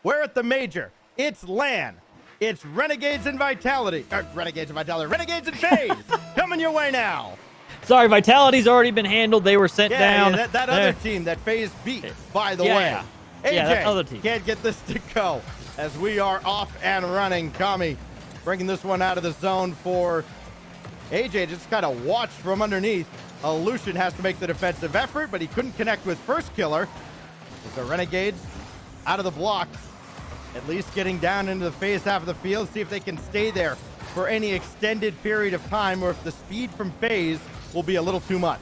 We're at the Major. It's LAN. It's Renegades and Vitality. Renegades and FaZe. Coming your way now. Sorry, Vitality's already been handled. They were sent down. Yeah, that other team that FaZe beat, by the way. AJ that other team can't get this to go as we are off and running. Kami bringing this one out of the zone for AJ. Just kind of watched from underneath. Lucian has to make the defensive effort, but he couldn't connect with first killer. The Renegades out of the block, at least getting down into the FaZe half of the field. See if they can stay there for any extended period of time, or if the speed from FaZe will be a little too much.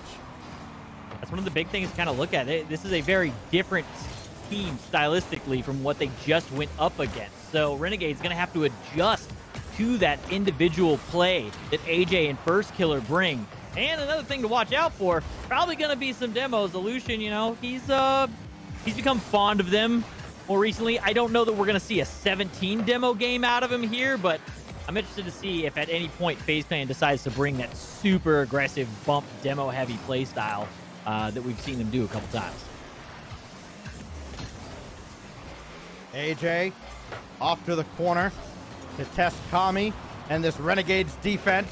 That's one of the big things to kind of look at. This is a very different team stylistically from what they just went up against. So Renegade's going to have to adjust to that individual play that AJ and First Killer bring. And another thing to watch out for, probably going to be some demos. Lucian, you know, he's become fond of them more recently. I don't know that we're going to see a 17 demo game out of him here, but I'm interested to see if at any point FaZe Clan decides to bring that super aggressive bump demo heavy play style that we've seen them do a couple times. AJ off to the corner to test Kami and this Renegades defense.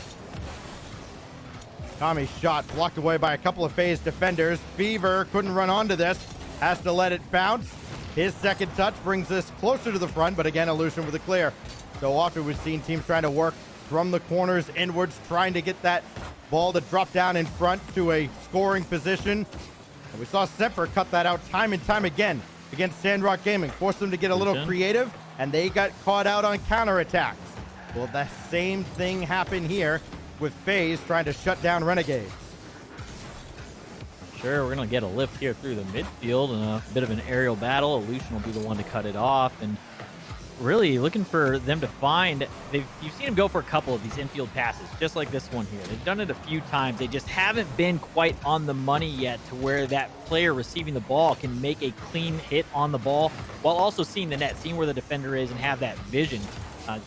Kami's shot blocked away by a couple of FaZe defenders. Fever couldn't run onto this, has to let it bounce. His second touch brings this closer to the front, but again, Lucian with a clear. So often we've seen teams trying to work from the corners inwards, trying to get that ball to drop down in front to a scoring position. And we saw Semper cut that out time and time again against Sandrock Gaming, forced them to get a little creative, and they got caught out on counterattacks. Will the same thing happen here with FaZe trying to shut down Renegades? Sure, we're going to get a lift here through the midfield and a bit of an aerial battle. Lucian will be the one to cut it off, and really looking for them to find, you've seen them go for a couple of these infield passes, just like this one here. They've done it a few times. They just haven't been quite on the money yet to where that player receiving the ball can make a clean hit on the ball while also seeing the net, seeing where the defender is and have that vision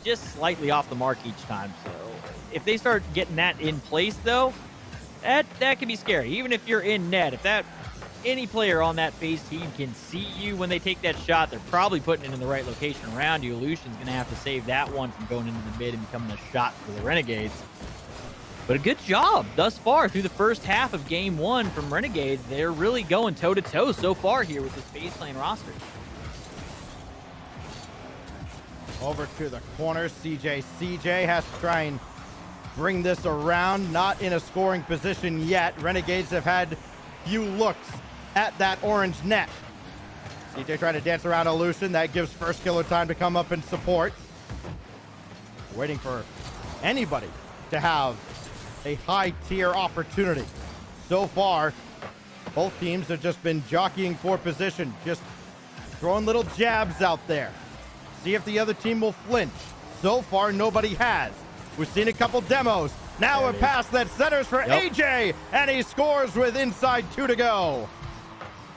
just slightly off the mark each time. So if they start getting that in place, though, that can be scary. Even if you're in net, if any player on that FaZe team can see you when they take that shot, they're probably putting it in the right location around you. Lucian's going to have to save that one from going into the mid and becoming a shot for the Renegades. But a good job thus far through the first half of game one from Renegades. They're really going toe-to-toe so far here with this FaZe Clan roster. Over to the corner, CJ has to try and bring this around. Not in a scoring position yet. Renegades have had few looks at that orange net. CJ trying to dance around Lucian. That gives First Killer time to come up and support. Waiting for anybody to have a high tier opportunity. So far, both teams have just been jockeying for position, just throwing little jabs out there. See if the other team will flinch. So far, nobody has. We've seen a couple demos. Now a pass that centers for AJ, and he scores with inside 2 to go.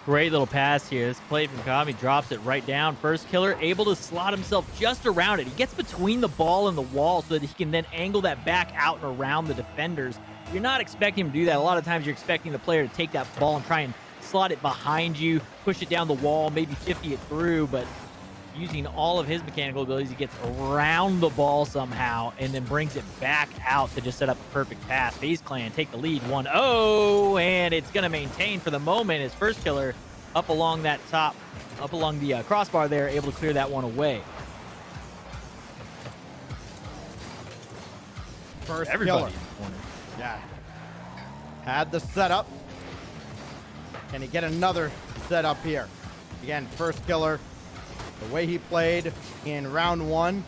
Great little pass here. This play from Kami drops it right down. First Killer able to slot himself just around it. He gets between the ball and the wall so that he can then angle that back out and around the defenders. You're not expecting him to do that. A lot of times you're expecting the player to take that ball and try and slot it behind you, push it down the wall, maybe 50 it through, but using all of his mechanical abilities, he gets around the ball somehow and then brings it back out to just set up a perfect pass. FaZe Clan take the lead 1-0, and it's going to maintain for the moment as First Killer up along that top, up along the crossbar there, able to clear that one away. First Everybody Killer. in the corner. Yeah. Had the setup. Can he get another setup here? Again, First Killer. The way he played in round one,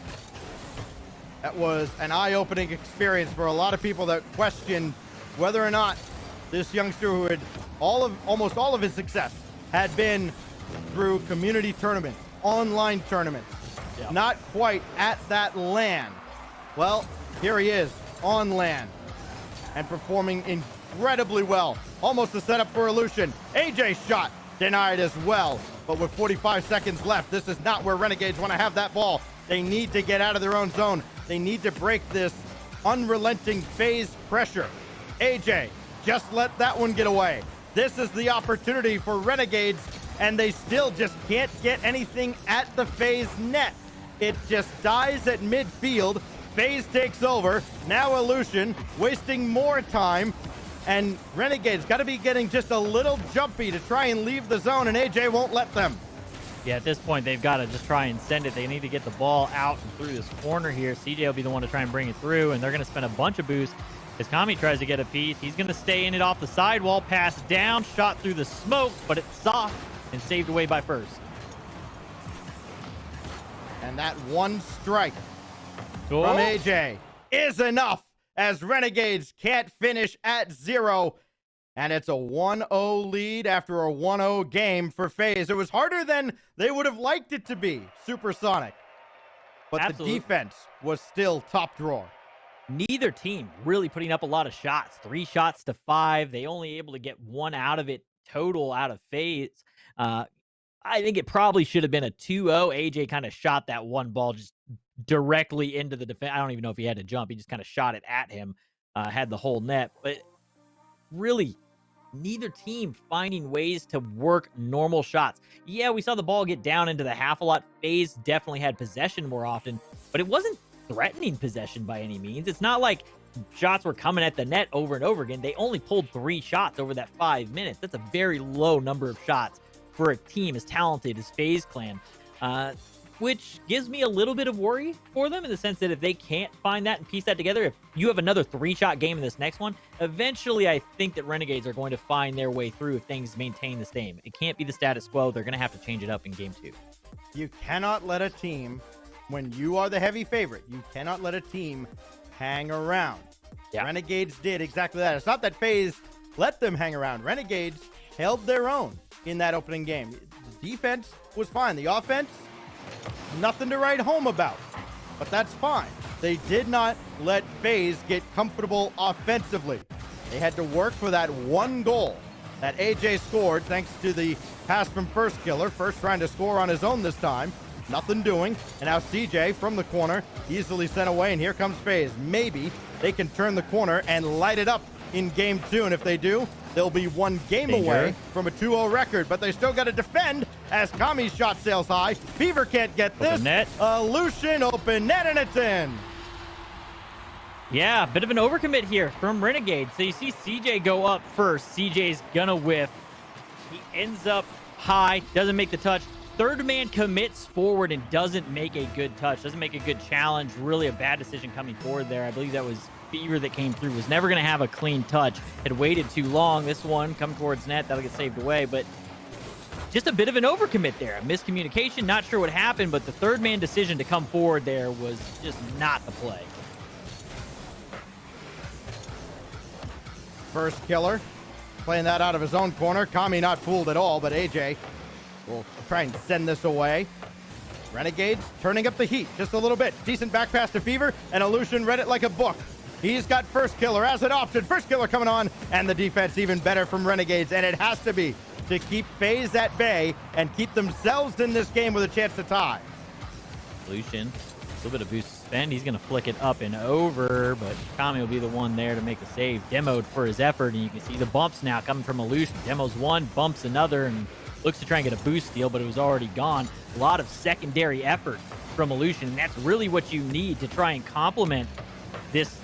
that was an eye-opening experience for a lot of people that questioned whether or not this youngster, who had almost all of his success had been through community tournaments, online tournaments, not quite at that LAN. Well, here he is on LAN and performing incredibly well. Almost a setup for Lucian. AJ shot denied as well. But with 45 seconds left, this is not where Renegades want to have that ball. They need to get out of their own zone. They need to break this unrelenting FaZe pressure. AJ, just let that one get away. This is the opportunity for Renegades and they still just can't get anything at the FaZe net. It just dies at midfield. FaZe takes over. Now Illusion wasting more time, and Renegades got to be getting just a little jumpy to try and leave the zone, and AJ won't let them. Yeah, at this point, they've got to just try and send it. They need to get the ball out and through this corner here. CJ will be the one to try and bring it through, and they're going to spend a bunch of boosts. As Kami tries to get a piece, he's going to stay in it off the sidewall, pass down, shot through the smoke, but it's soft and saved away by First. And that one strike from AJ is enough, as Renegades can't finish at 0. And it's a 1-0 lead after a 1-0 game for FaZe. It was harder than they would have liked it to be, Supersonic. But Absolutely. The defense was still top drawer. Neither team really putting up a lot of shots. 3 shots to 5. They only able to get 1 out of it total out of FaZe. I think it probably should have been a 2-0. AJ kind of shot that one ball just directly into the defense. I don't even know if he had to jump. He just kind of shot it at him, had the whole net. But really, neither team finding ways to work normal shots. Yeah, we saw the ball get down into the half a lot. FaZe definitely had possession more often, but it wasn't threatening possession by any means. It's not like shots were coming at the net over and over again. They only pulled 3 shots over that 5 minutes. That's a very low number of shots for a team as talented as FaZe Clan, which gives me a little bit of worry for them in the sense that if they can't find that and piece that together, if you have another 3-shot game in this next one, eventually I think that Renegades are going to find their way through if things maintain the same. It can't be the status quo. They're going to have to change it up in game 2. You cannot let a team, when you are the heavy favorite, you cannot let a team hang around. Yeah. Renegades did exactly that. It's not that FaZe let them hang around. Renegades held their own in that opening game. The defense was fine. The offense, nothing to write home about, but that's fine. They did not let FaZe get comfortable offensively. They had to work for that one goal that AJ scored thanks to the pass from First Killer. First trying to score on his own this time. Nothing doing. And now CJ from the corner, easily sent away, and here comes FaZe. Maybe they can turn the corner and light it up in game 2, and if they do, they'll be 1 game away from a 2-0 record, but they still got to defend as Kami's shot sails high. Fever can't get this. Open net. Illusion, open net, and it's in. Yeah, bit of an overcommit here from Renegade. So you see CJ go up first. CJ's gonna whiff. He ends up high, doesn't make the touch. Third man commits forward and doesn't make a good touch, doesn't make a good challenge. Really a bad decision coming forward there. I believe that was Fever that came through. Was never going to have a clean touch. Had waited too long. This one coming towards net. That'll get saved away. But just a bit of an overcommit there. A miscommunication. Not sure what happened, but the third man decision to come forward there was just not the play. First Killer playing that out of his own corner. Kami not fooled at all, but AJ will try and send this away. Renegades turning up the heat just a little bit. Decent back pass to Fever, and Illusion read it like a book. He's got First Killer as an option. First Killer coming on, and the defense even better from Renegades, and it has to be to keep FaZe at bay and keep themselves in this game with a chance to tie. Illusion, a little bit of boost to spend. He's going to flick it up and over, but Kami will be the one there to make the save. Demoed for his effort, and you can see the bumps now coming from Illusion. Demos one, bumps another, and looks to try and get a boost steal, but it was already gone. A lot of secondary effort from Illusion, and that's really what you need to try and complement this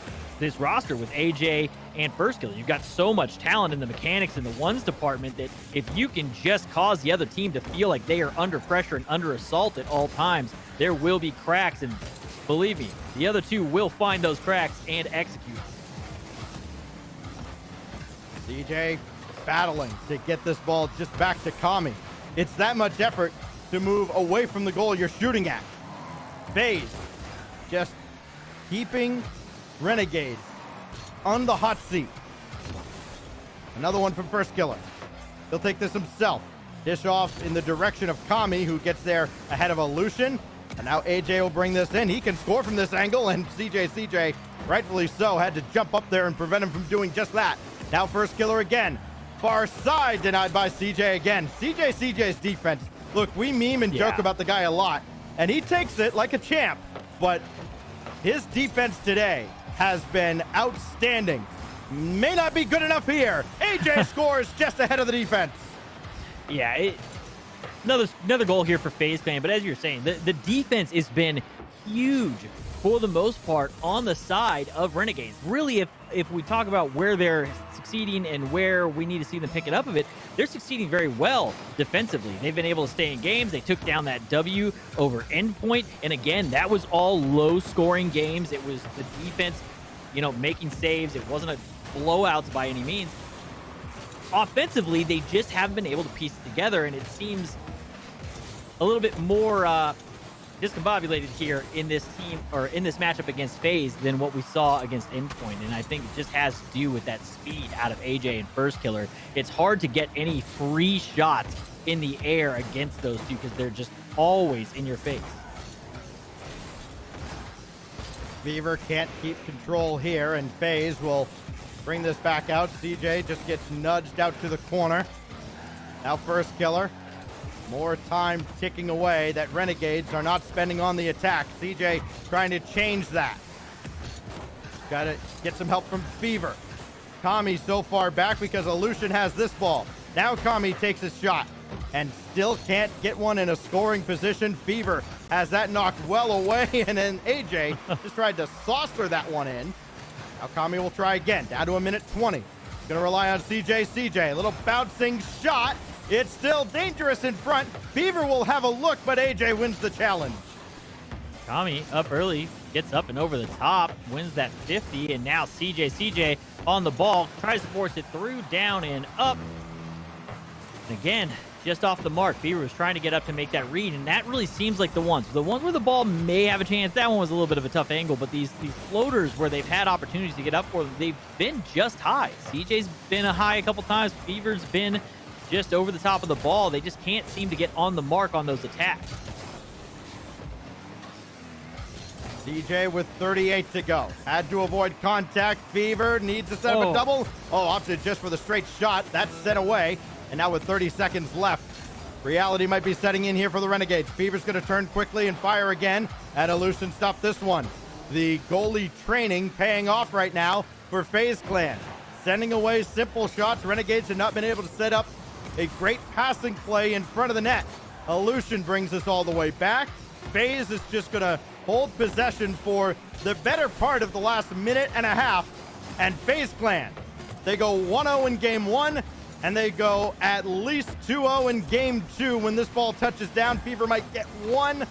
roster with AJ and First Killer. You've got so much talent in the mechanics and the ones department that if you can just cause the other team to feel like they are under pressure and under assault at all times, there will be cracks, and believe me, the other two will find those cracks and execute. CJ battling to get this ball just back to Kami. It's that much effort to move away from the goal you're shooting at. FaZe just keeping Renegades on the hot seat. Another one from First Killer. He'll take this himself. Dish off in the direction of Kami, who gets there ahead of Illusion. And now AJ will bring this in. He can score from this angle, and CJ, rightfully so, had to jump up there and prevent him from doing just that. Now First Killer again. Far side denied by CJ again. CJ's defense. Look, we meme and joke about the guy a lot, and he takes it like a champ. But his defense today has been outstanding. May not be good enough here. AJ scores just ahead of the defense. Yeah, Another goal here for FaZe Clan, but as you're saying, the defense has been huge for the most part on the side of Renegades. Really, if we talk about where they're succeeding and where we need to see them pick it up a bit, they're succeeding very well defensively. They've been able to stay in games. They took down that W over Endpoint, and again, that was all low-scoring games. It was the defense, making saves. It wasn't a blowouts by any means. Offensively, they just haven't been able to piece it together, and it seems a little bit more discombobulated here in this team, or in this matchup against FaZe, than what we saw against Endpoint. And I think it just has to do with that speed out of AJ and First Killer. It's hard to get any free shots in the air against those two because they're just always in your face. Fever can't keep control here, and FaZe will bring this back out. CJ just gets nudged out to the corner. Now First Killer. More time ticking away that Renegades are not spending on the attack. CJ trying to change that. Got to get some help from Fever. Kami so far back because Aleutian has this ball. Now Kami takes a shot and still can't get one in a scoring position. Fever has that knocked well away, and then AJ just tried to saucer that one in. Now Kami will try again. Down to a minute 20. Gonna rely on CJ. CJ, a little bouncing shot. It's still dangerous in front. Fever will have a look, but AJ wins the challenge. Kami up early, gets up and over the top, wins that 50, and now CJ on the ball, tries to force it through, down and up. And again, just off the mark. Fever was trying to get up to make that read, and that really seems like the ones where the ball may have a chance. That one was a little bit of a tough angle, but these floaters where they've had opportunities to get up for them, they've been just high. CJ's been a high a couple times. Fever's been just over the top of the ball. They just can't seem to get on the mark on those attacks. CJ with 38 to go. Had to avoid contact. Fever needs to set up a double. Opted just for the straight shot. That's sent away. And now with 30 seconds left, reality might be setting in here for the Renegades. Fever's going to turn quickly and fire again. And Aleutian stopped this one. The goalie training paying off right now for FaZe Clan. Sending away simple shots. Renegades have not been able to set up a great passing play in front of the net. Aleutian brings us all the way back. FaZe is just going to hold possession for the better part of the last minute and a half. And FaZe Clan, they go 1-0 in game one, and they go at least 2-0 in game two when this ball touches down. Fever might get one,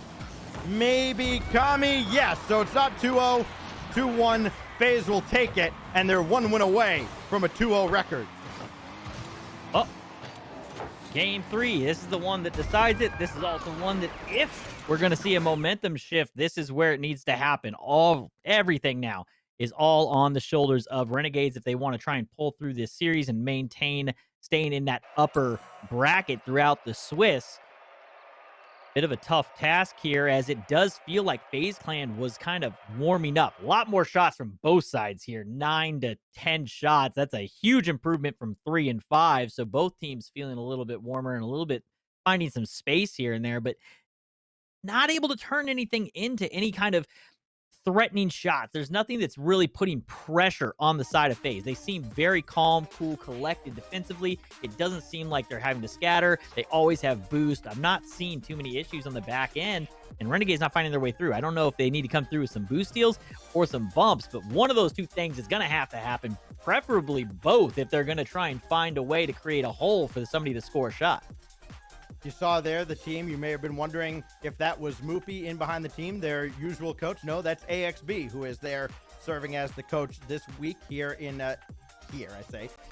maybe Kami. Yes, so it's not 2-0, 2-1. FaZe will take it, and they're one win away from a 2-0 record. Game three, this is the one that decides it. This is also one that if we're going to see a momentum shift, this is where it needs to happen. Everything now is all on the shoulders of Renegades if they want to try and pull through this series and maintain staying in that upper bracket throughout the Swiss. Bit of a tough task here, as it does feel like FaZe Clan was kind of warming up. A lot more shots from both sides here, 9 to 10 shots. That's a huge improvement from 3 and 5. So both teams feeling a little bit warmer and a little bit finding some space here and there, but not able to turn anything into any kind of threatening shots. There's nothing that's really putting pressure on the side of FaZe. They seem very calm, cool, collected defensively. It doesn't seem like they're having to scatter. They always have boost. I'm not seeing too many issues on the back end, and Renegade's not finding their way through. I don't know if they need to come through with some boost steals or some bumps, but one of those two things is going to have to happen, preferably both, if they're going to try and find a way to create a hole for somebody to score a shot. You saw there the team. You may have been wondering if that was Moopy in behind the team, their usual coach. No, that's AXB, who is there serving as the coach this week here in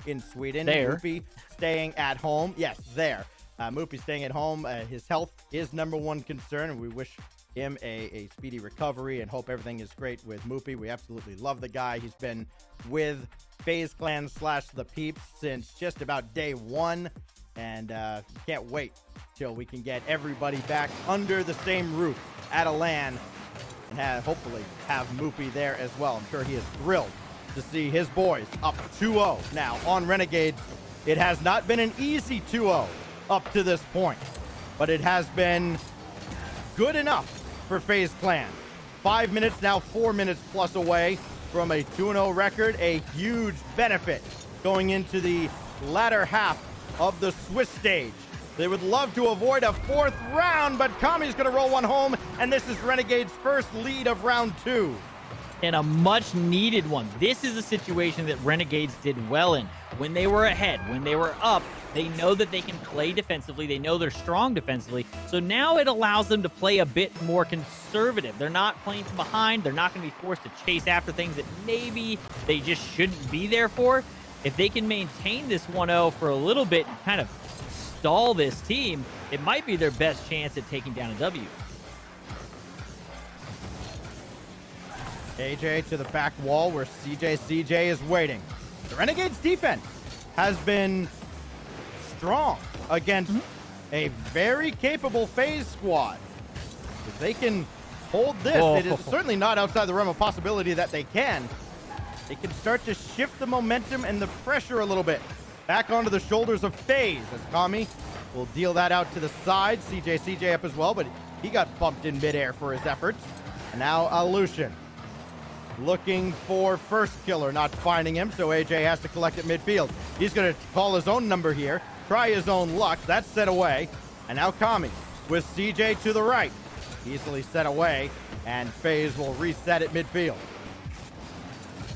in Sweden. There. Moopy staying at home. Yes, there. Moopy staying at home. His health is number one concern, and we wish him a speedy recovery and hope everything is great with Moopy. We absolutely love the guy. He's been with FaZe Clan / the Peeps since just about day one. And can't wait till we can get everybody back under the same roof at a LAN and hopefully have Moopy there as well. I'm sure he is thrilled to see his boys up 2-0 now on Renegades. It has not been an easy 2-0 up to this point, but it has been good enough for FaZe Clan. 5 minutes now, 4 minutes plus away from a 2-0 record, a huge benefit going into the latter half of the Swiss stage They would love to avoid a 4th round, but Kami's going to roll one home, and this is Renegade's first lead of round 2. And a much needed one. This is a situation that Renegades did well in. When they were ahead, when they were up, they know that they can play defensively. They know they're strong defensively. So now it allows them to play a bit more conservative. They're not playing from behind. They're not going to be forced to chase after things that maybe they just shouldn't be there for. If they can maintain this 1-0 for a little bit and kind of stall this team, it might be their best chance at taking down a W. AJ to the back wall where CJ is waiting. The Renegades defense has been strong against a very capable FaZe squad. If they can hold this, it is certainly not outside the realm of possibility that they can. They can start to shift the momentum and the pressure a little bit back onto the shoulders of FaZe as Kami will deal that out to the side. CJ up as well, but he got bumped in midair for his efforts. And now Lucian looking for first killer, not finding him, so AJ has to collect at midfield. He's going to call his own number here, try his own luck. That's set away. And now Kami with CJ to the right. Easily set away, and FaZe will reset at midfield.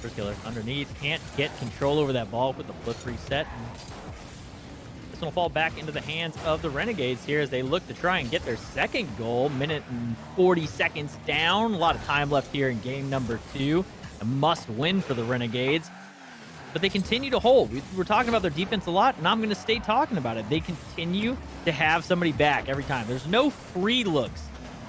First killer underneath, can't get control over that ball with the flip reset. This one will fall back into the hands of the Renegades here as they look to try and get their second goal. Minute and 40 seconds down. A lot of time left here in game number 2. A must win for the Renegades. But they continue to hold. We're talking about their defense a lot, and I'm going to stay talking about it. They continue to have somebody back every time. There's no free looks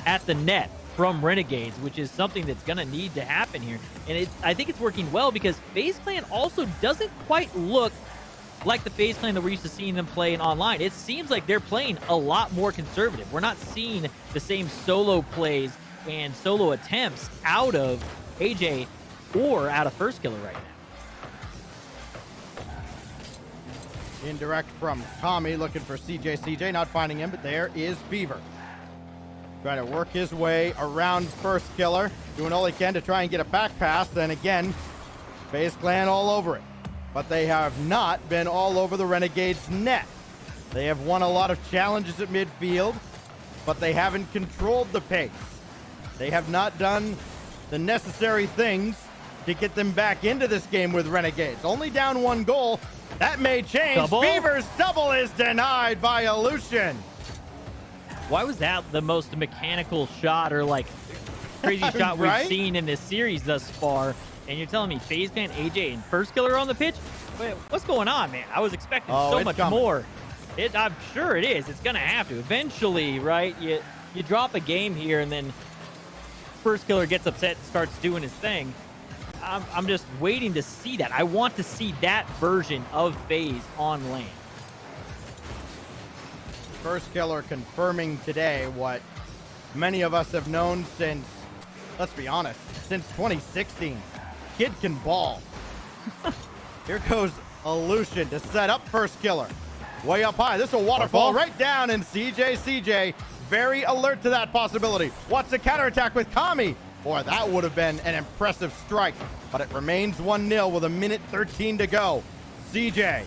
at the net from Renegades, which is something that's going to need to happen here. And I think it's working well because FaZe Clan also doesn't quite look like the FaZe Clan that we're used to seeing them playing online. It seems like they're playing a lot more conservative. We're not seeing the same solo plays and solo attempts out of AJ or out of first killer right now. Indirect from Kami, looking for CJ, not finding him, but there is Fever. Trying to work his way around first killer, doing all he can to try and get a back pass, and again, FaZe Clan all over it. But they have not been all over the Renegades' net. They have won a lot of challenges at midfield, but they haven't controlled the pace. They have not done the necessary things to get them back into this game with Renegades. Only down 1 goal. That may change. Double? Fever's double is denied by Lucian. Why was that the most mechanical shot or like crazy shot Right? we've seen in this series thus far? And you're telling me FaZe Clan, AJ, and first killer on the pitch? Wait, what's going on, man? I was expecting so much more. I'm sure it is. It's going to have to. Eventually, right? You drop a game here, and then first killer gets upset and starts doing his thing. I'm just waiting to see that. I want to see that version of FaZe on lane. First killer confirming today what many of us have known since, let's be honest, since 2016. Kid can ball. Here goes Lucian to set up first killer. Way up high. This will waterfall right down, and CJ very alert to that possibility. What's a counterattack with Kami? Boy, that would have been an impressive strike, but it remains 1-0 with 1:13 to go. CJ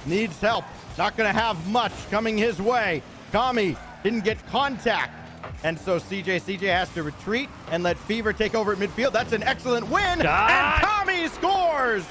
needs help. Not going to have much coming his way. Kami didn't get contact, and so CJ has to retreat and let Fever take over at midfield. That's an excellent win, and Kami scores!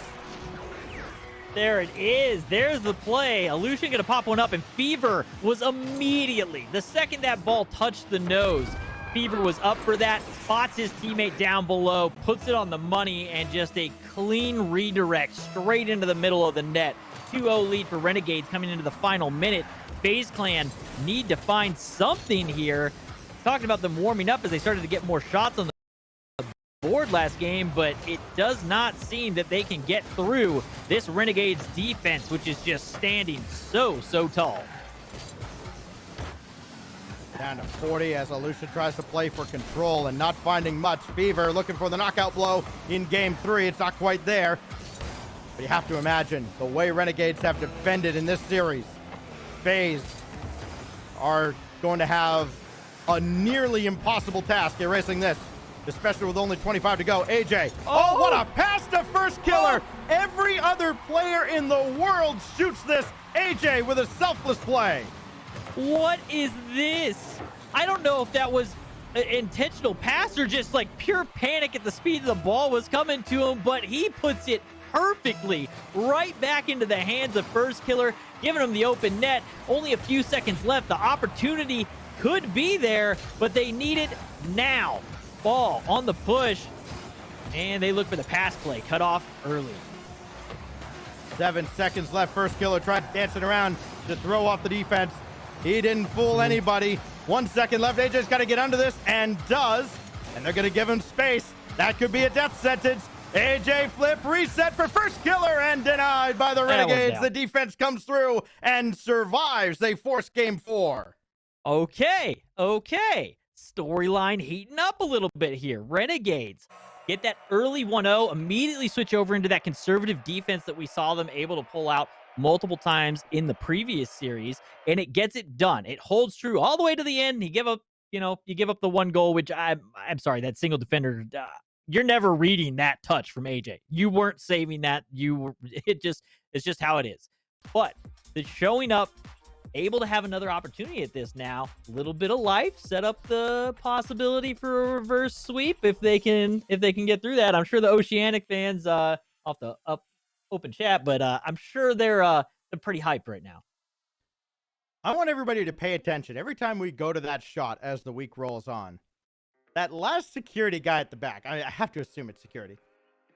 There it is. There's the play. Lucian going to pop one up, and Fever was immediately, the second that ball touched the nose, Fever was up for that, spots his teammate down below, puts it on the money, and just a clean redirect straight into the middle of the net. 2-0 lead for Renegades coming into the final minute. FaZe Clan need to find something here. Talking about them warming up as they started to get more shots on the board last game, but it does not seem that they can get through this Renegades defense, which is just standing so tall. Down to 40 as Lucian tries to play for control and not finding much. Fever looking for the knockout blow in game 3. It's not quite there. But you have to imagine the way Renegades have defended in this series. FaZe are going to have a nearly impossible task erasing this, especially with only 25 to go. AJ, oh what a pass to first killer! Every other player in the world shoots this. AJ with a selfless play. What is this? I don't know if that was an intentional pass or just like pure panic at the speed the ball was coming to him, but he puts it perfectly right back into the hands of First Killer, giving him the open net. Only a few seconds left. The opportunity could be there, but they need it now. Ball on the push, and they look for the pass play. Cut off early. 7 seconds left. First Killer tried dancing around to throw off the defense. He didn't fool anybody. 1 second left. AJ's got to get under this, and does. And they're going to give him space. That could be a death sentence. AJ flip, reset for First Killer, and denied by the Renegades. The defense comes through and survives. They force game 4. Okay. Storyline heating up a little bit here. Renegades get that early 1-0, immediately switch over into that conservative defense that we saw them able to pull out multiple times in the previous series, and it gets it done. It holds true all the way to the end. You give up the 1 goal, which I'm sorry, that single defender, you're never reading that touch from AJ. You weren't saving that. It's just how it is. But the showing up, able to have another opportunity at this now. A little bit of life, set up the possibility for a reverse sweep if they can get through that. I'm sure the Oceanic fans off the open chat, but I'm sure they're pretty hyped right now. I want everybody to pay attention every time we go to that shot as the week rolls on. That last security guy at the back, I have to assume it's security.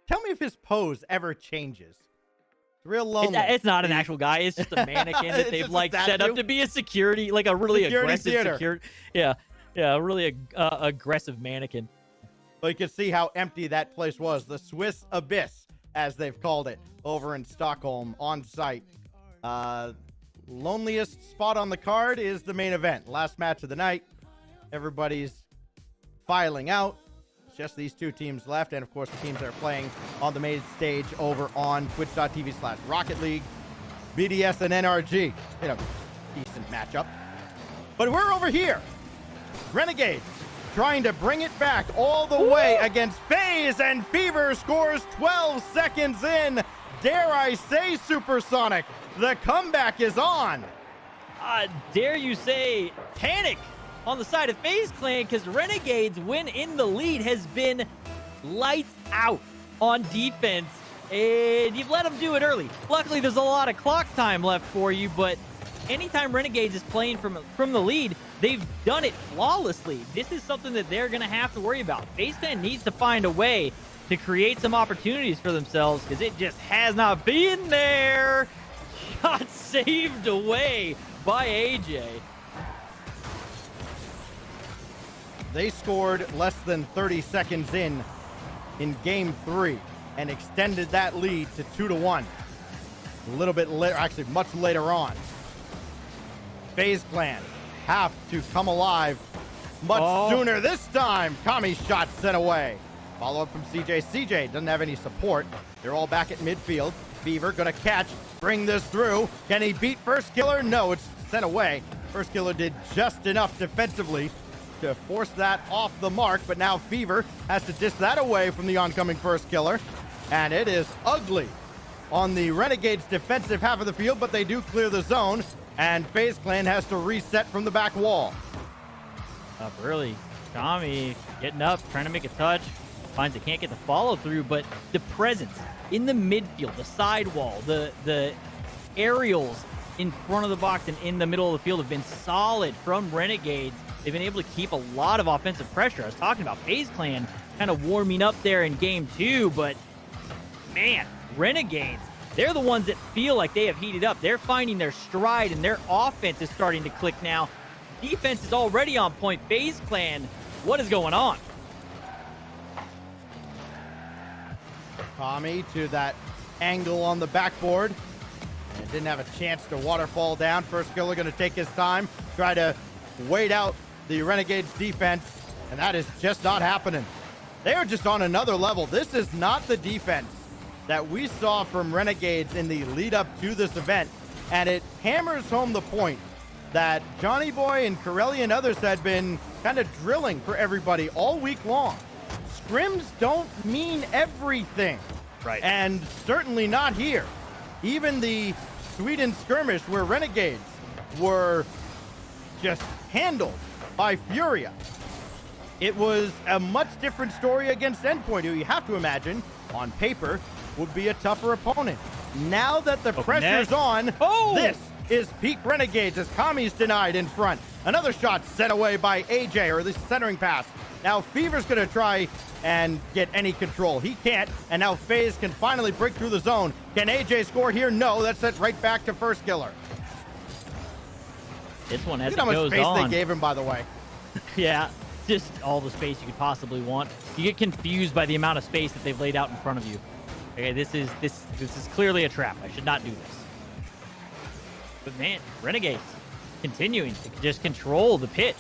Tell me if his pose ever changes. It's real lonely. It's not an actual guy. It's just a mannequin that they've like set up to be a security, like a really aggressive security. Yeah, really aggressive mannequin. Well, you can see how empty that place was. The Swiss Abyss, as they've called it, over in Stockholm on site. Loneliest spot on the card is the main event. Last match of the night. Everybody's filing out. Just these 2 teams left, and of course the teams that are playing on the main stage over on twitch.tv/Rocket League, BDS and NRG. Decent matchup. But we're over here. Renegades trying to bring it back all the way against FaZe, and Fever scores 12 seconds in. Dare I say, Supersonic, the comeback is on. Dare you say panic on the side of FaZe Clan, because Renegades, when in the lead, has been lights out on defense, and you've let them do it early. Luckily, there's a lot of clock time left for you, but anytime Renegades is playing from the lead, they've done it flawlessly. This is something that they're going to have to worry about. FaZe Clan needs to find a way to create some opportunities for themselves, because it just has not been there. Shot saved away by AJ. They scored less than 30 seconds in game 3 and extended that lead to 2-1. A little bit later, actually much later on. FaZe Clan have to come alive much sooner this time. Kami's shot sent away. Follow up from CJ. CJ doesn't have any support. They're all back at midfield. Fever gonna catch, bring this through. Can he beat First Killer? No, it's sent away. First Killer did just enough defensively to force that off the mark, but now Fever has to dish that away from the oncoming First Killer, and it is ugly on the Renegades defensive half of the field, but they do clear the zone, and FaZe Clan has to reset from the back wall. Up early. Kami getting up, trying to make a touch, finds it can't get the follow through, but the presence in the midfield, the sidewall, the aerials in front of the box and in the middle of the field have been solid from Renegades. They've been able to keep a lot of offensive pressure. I was talking about FaZe Clan kind of warming up there in game 2, but man, Renegades, they're the ones that feel like they have heated up. They're finding their stride, and their offense is starting to click now. Defense is already on point. FaZe Clan, what is going on? Kami to that angle on the backboard. And didn't have a chance to waterfall down. First Killer going to take his time, try to wait out the Renegades defense, and that is just not happening. They are just on another level. This is not the defense that we saw from Renegades in the lead up to this event, and it hammers home the point that Johnny Boy and Corelli and others had been kind of drilling for everybody all week long. Scrims don't mean everything. Right. And certainly not here. Even the Sweden skirmish where Renegades were just handled by Furia. It was a much different story against Endpoint, who you have to imagine, on paper, would be a tougher opponent. Now that the pressure's on, this is peak Renegades as Kami's denied in front. Another shot sent away by AJ, or at least centering pass. Now Fever's gonna try and get any control. He can't, and now FaZe can finally break through the zone. Can AJ score here? No, that's sent right back to first killer. This one, as it Look at how much goes space on, they gave him, by the way. yeah, just all the space you could possibly want. You get confused by the amount of space that they've laid out in front of you. Okay, this is clearly a trap. I should not do this. But man, Renegades continuing to just control the pitch.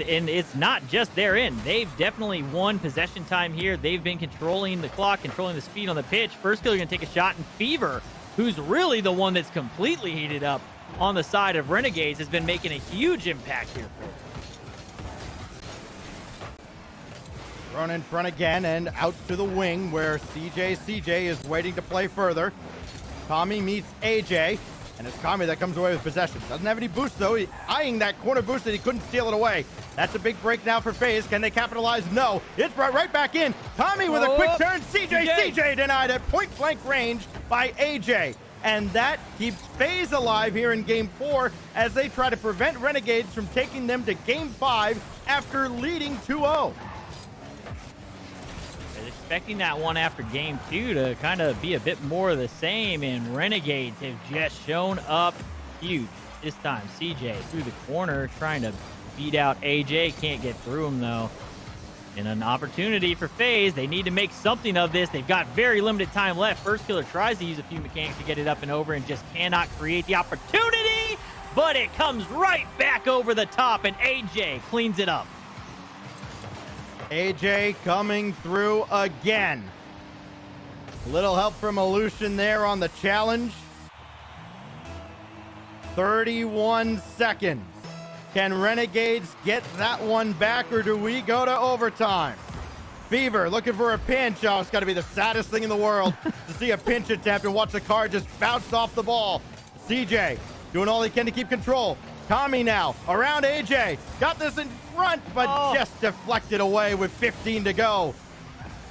And it's not just their end. They've definitely won possession time here. They've been controlling the clock, controlling the speed on the pitch. First killer going to take a shot, and Fever, who's really the one that's completely heated up on the side of Renegades, has been making a huge impact here for them. Thrown in front again and out to the wing where CJ is waiting to play further. Kami meets AJ, and it's Kami that comes away with possession. Doesn't have any boost though. Eyeing that corner boost that he couldn't steal it away. That's a big break now for FaZe. Can they capitalize? No. It's brought right back in. Kami with a quick turn. CJ denied at point blank range by AJ. And that keeps FaZe alive here in Game 4 as they try to prevent Renegades from taking them to Game 5 after leading 2-0. Expecting that one after Game 2 to kind of be a bit more of the same, and Renegades have just shown up huge. This time, CJ through the corner trying to beat out AJ. Can't get through him, though. And an opportunity for FaZe. They need to make something of this. They've got very limited time left. First killer tries to use a few mechanics to get it up and over and just cannot create the opportunity, but it comes right back over the top, and AJ cleans it up. AJ coming through again. Little help from Illusion there on the challenge. 31 seconds. Can Renegades get that one back, or do we go to overtime? Fever looking for a pinch. Oh, it's got to be the saddest thing in the world to see a pinch attempt and watch the car just bounce off the ball. CJ doing all he can to keep control. Kami now around AJ. Got this in front, but just deflected away with 15 to go.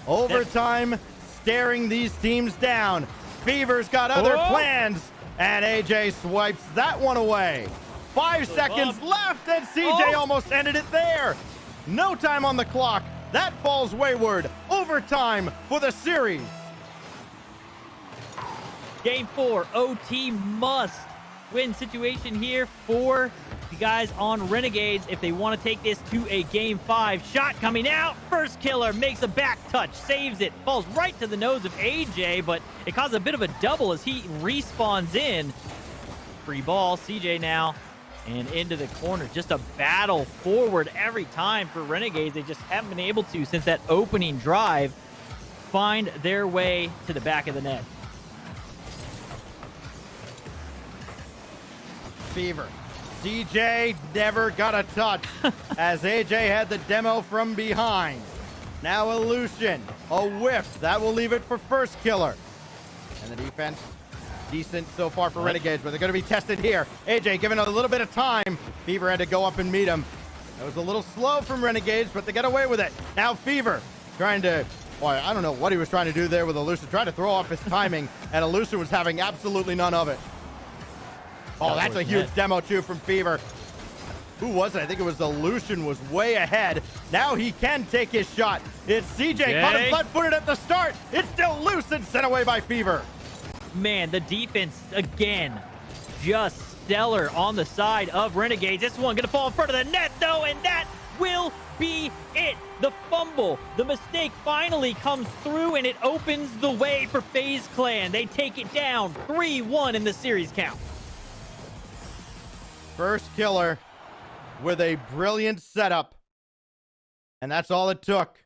Overtime staring these teams down. Fever's got other plans, and AJ swipes that one away. 5 seconds left, and CJ almost ended it there. No time on the clock. That falls wayward. Overtime for the series. Game 4, OT must win situation here for the guys on Renegades if they want to take this to a Game 5. Shot coming out. First killer makes a back touch, saves it, falls right to the nose of AJ, but it causes a bit of a double as he respawns in. Free ball, CJ now, and into the corner. Just a battle forward every time for Renegades. They just haven't been able to, since that opening drive, find their way to the back of the net. Fever. CJ never got a touch as AJ had the demo from behind. Now Illusion, a whiff. That will leave it for first killer. And the defense, decent so far for Renegades, but they're going to be tested here. AJ giving a little bit of time. Fever had to go up and meet him. That was a little slow from Renegades, but they got away with it. Now Fever trying to, well, I don't know what he was trying to do there with Illusion, trying to throw off his timing, and Illusion was having absolutely none of it. Oh, that's a huge demo, too, from Fever. Who was it? I think it was Illusion was way ahead. Now he can take his shot. It's CJ. Caught him flat-footed at the start. It's still loose and sent away by Fever. Man, the defense, again, just stellar on the side of Renegades. This one going to fall in front of the net, though, and that will be it. The fumble, the mistake finally comes through, and it opens the way for FaZe Clan. They take it down 3-1 in the series count. First killer with a brilliant setup. And that's all it took.